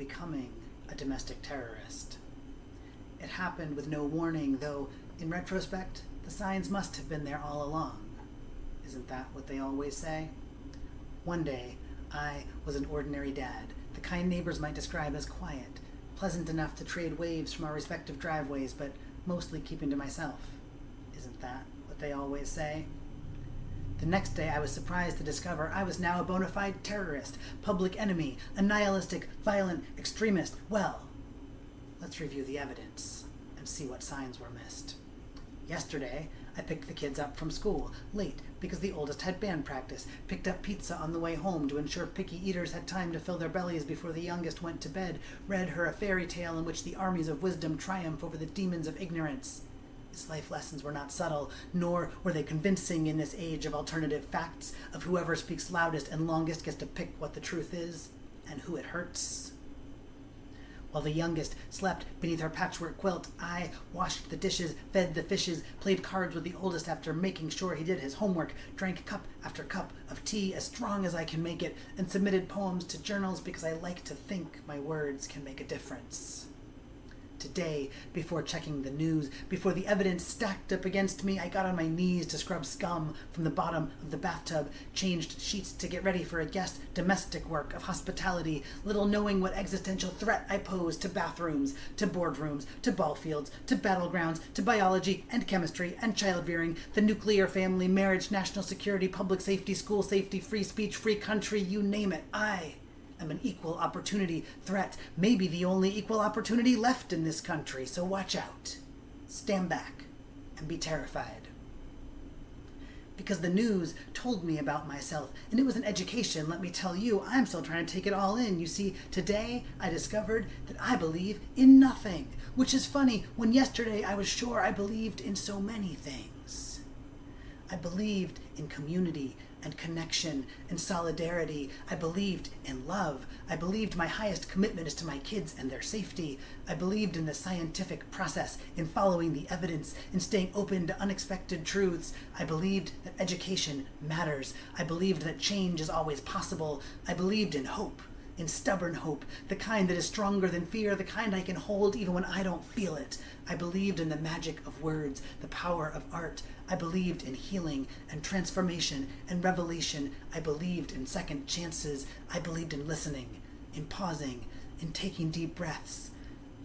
becoming a domestic terrorist. It happened with no warning, though, in retrospect, the signs must have been there all along. Isn't that what they always say? One day, I was an ordinary dad, the kind neighbors might describe as quiet, pleasant enough to trade waves from our respective driveways, but mostly keeping to myself. Isn't that what they always say? The next day I was surprised to discover I was now a bona fide terrorist, public enemy, a nihilistic, violent extremist. Well, let's review the evidence and see what signs were missed. Yesterday, I picked the kids up from school, late because the oldest had band practice, picked up pizza on the way home to ensure picky eaters had time to fill their bellies before the youngest went to bed, read her a fairy tale in which the armies of wisdom triumph over the demons of ignorance. Its life lessons were not subtle, nor were they convincing in this age of alternative facts, of whoever speaks loudest and longest gets to pick what the truth is, and who it hurts. While the youngest slept beneath her patchwork quilt, I washed the dishes, fed the fishes, played cards with the oldest after making sure he did his homework, drank cup after cup of tea as strong as I can make it, and submitted poems to journals because I like to think my words can make a difference. Today, before checking the news, before the evidence stacked up against me, I got on my knees to scrub scum from the bottom of the bathtub, changed sheets to get ready for a guest domestic work of hospitality, little knowing what existential threat I posed to bathrooms, to boardrooms, to ball fields, to battlegrounds, to biology and chemistry and child rearing, the nuclear family, marriage, national security, public safety, school safety, free speech, free country, you name it. I am an equal opportunity threat, maybe the only equal opportunity left in this country, so watch out. Stand back and be terrified. Because the news told me about myself, and it was an education, let me tell you, I'm still trying to take it all in. You see, today I discovered that I believe in nothing, which is funny when yesterday I was sure I believed in so many things. I believed in community and connection and solidarity. I believed in love. I believed my highest commitment is to my kids and their safety. I believed in the scientific process, in following the evidence, in staying open to unexpected truths. I believed that education matters. I believed that change is always possible. I believed in hope, in stubborn hope, the kind that is stronger than fear, the kind I can hold even when I don't feel it. I believed in the magic of words, the power of art. I believed in healing and transformation and revelation. I believed in second chances. I believed in listening, in pausing, in taking deep breaths.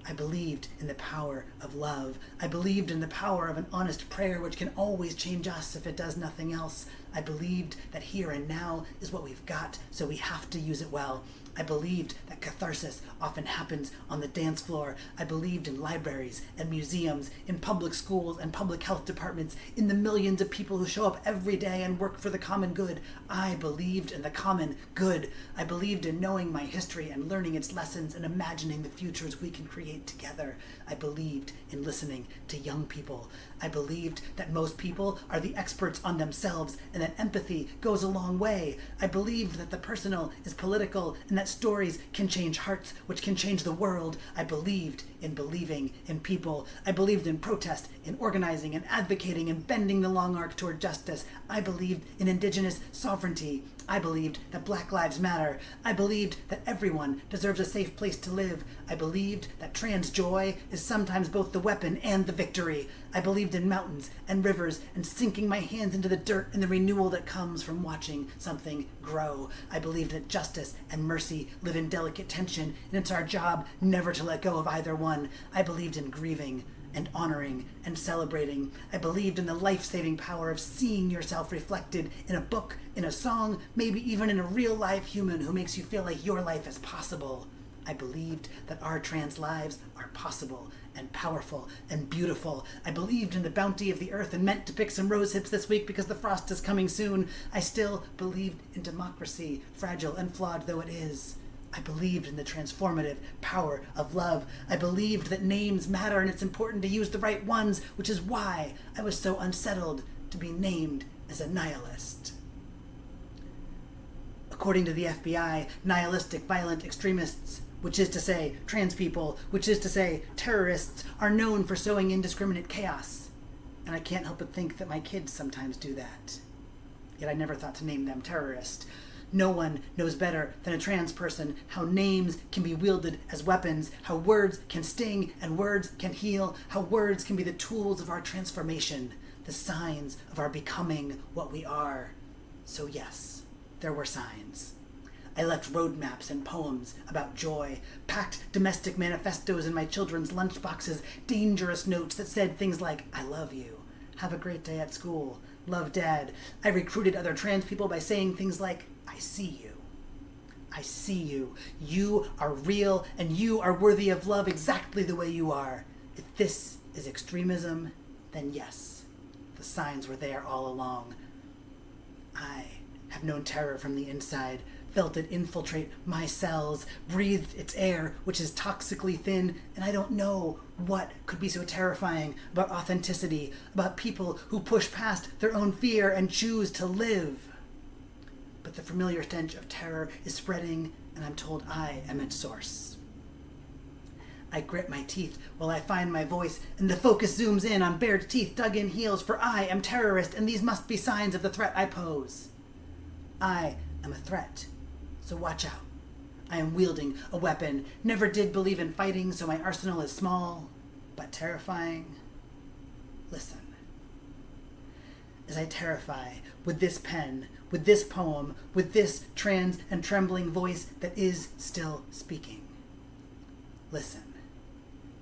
I believed in the power of love. I believed in the power of an honest prayer which can always change us if it does nothing else. I believed that here and now is what we've got, so we have to use it well. I believed that catharsis often happens on the dance floor. I believed in libraries and museums, in public schools and public health departments, in the millions of people who show up every day and work for the common good. I believed in the common good. I believed in knowing my history and learning its lessons and imagining the futures we can create together. I believed in listening to young people. I believed that most people are the experts on themselves and that empathy goes a long way. I believed that the personal is political and that stories can change hearts, which can change the world. I believed in believing in people. I believed in protest, in organizing and advocating and bending the long arc toward justice. I believed in indigenous sovereignty. I believed that Black Lives Matter. I believed that everyone deserves a safe place to live. I believed that trans joy is sometimes both the weapon and the victory. I believed in mountains and rivers and sinking my hands into the dirt and the renewal that comes from watching something grow. I believed that justice and mercy live in delicate tension, and it's our job never to let go of either one. I believed in grieving and honoring and celebrating. I believed in the life-saving power of seeing yourself reflected in a book, in a song, maybe even in a real-life human who makes you feel like your life is possible. I believed that our trans lives are possible and powerful and beautiful. I believed in the bounty of the earth and meant to pick some rose hips this week because the frost is coming soon. I still believed in democracy, fragile and flawed though it is. I believed in the transformative power of love. I believed that names matter and it's important to use the right ones, which is why I was so unsettled to be named as a nihilist. According to the FBI, nihilistic violent extremists, which is to say trans people, which is to say terrorists, are known for sowing indiscriminate chaos. And I can't help but think that my kids sometimes do that. Yet I never thought to name them terrorist. No one knows better than a trans person how names can be wielded as weapons, how words can sting and words can heal, how words can be the tools of our transformation, the signs of our becoming what we are. So yes, there were signs. I left roadmaps and poems about joy, packed domestic manifestos in my children's lunchboxes, dangerous notes that said things like, I love you, have a great day at school, love Dad. I recruited other trans people by saying things like, I see you. I see you. You are real, and you are worthy of love exactly the way you are. If this is extremism, then yes, the signs were there all along. I have known terror from the inside, felt it infiltrate my cells, breathed its air, which is toxically thin, and I don't know what could be so terrifying about authenticity, about people who push past their own fear and choose to live. But the familiar stench of terror is spreading, and I'm told I am its source. I grit my teeth while I find my voice, and the focus zooms in on bared teeth, dug in heels, for I am terrorist, and these must be signs of the threat I pose. I am a threat. So watch out. I am wielding a weapon. Never did believe in fighting, so my arsenal is small, but terrifying. Listen. As I terrify with this pen, with this poem, with this trans and trembling voice that is still speaking. Listen.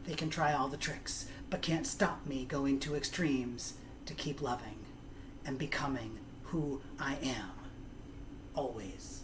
They can try all the tricks, but can't stop me going to extremes to keep loving and becoming who I am. Always.